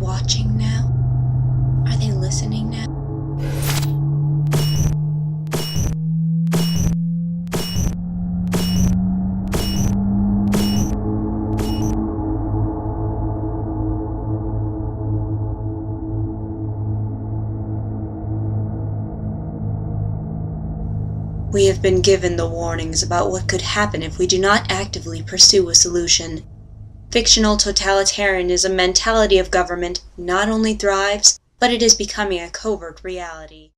watching now? Are they listening now? We have been given the warnings about what could happen if we do not actively pursue a solution. Fictional totalitarianism mentality of government not only thrives, but it is becoming a covert reality.